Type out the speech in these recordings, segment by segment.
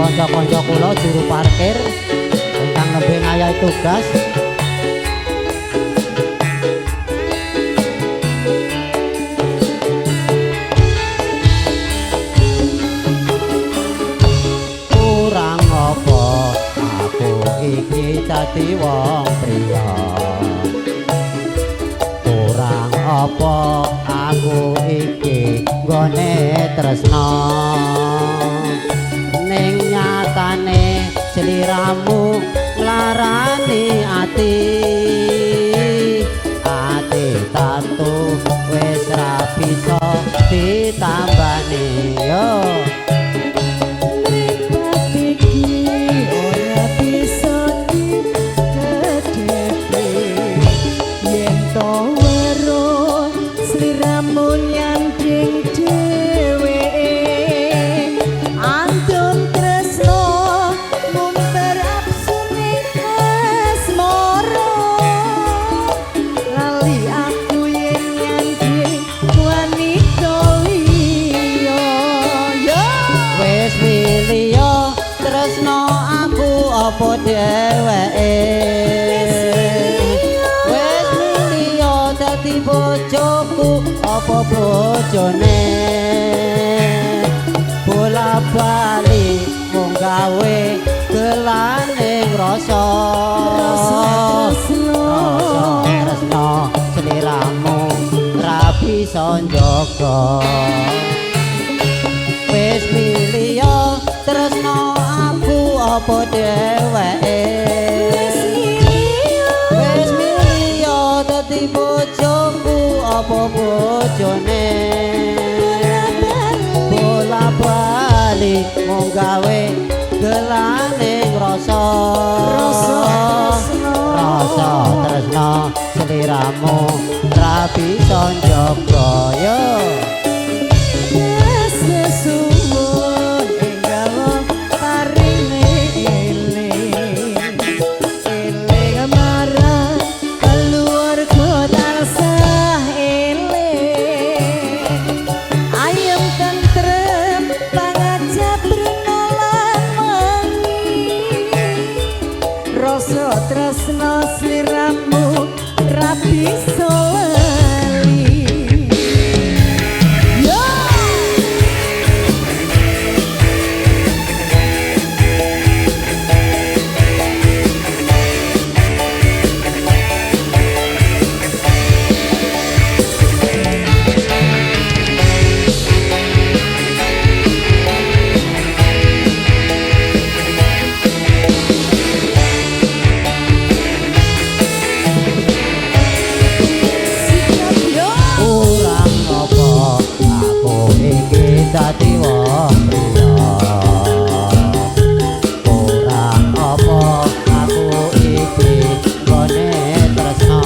kanca-kanca kula juru parkir ingkang nembe ngayahi tugas. Kurang apa aku iki dadi wong priya. Kurang apa aku iki nggone tresna. Ning nyatane sliramu nglarani ati tatu wis ra bisa ditambani yo. Apa dheweke wis miliya dadi bojoku apa bojone bola-bali mung gawe gelaning rasa tresna sliramu ra bisa njaga wis miliya tresna apa dheweke wis miliya dadi bojoku apa bojone bola-bali mung gawe gelaning rasa tresna sliramu ra bisa njaga yo. Tresna sliramu ra bisa lali. Dadi wong priya kurang apa aku iki gone tresna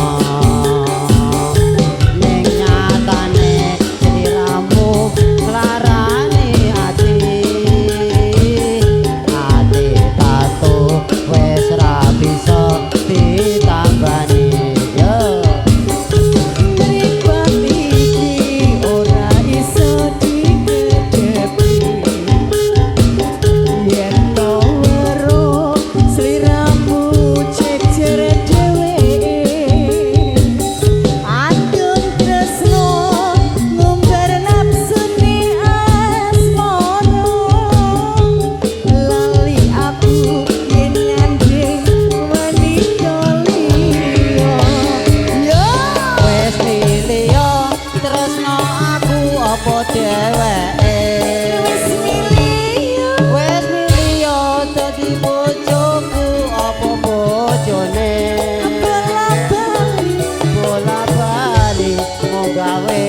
ning nyatane sliramu nglarani ati tatu wis ra bisa ditambani yo. Wes miliya dadi bojoku apa bojone bola-bali mung gawe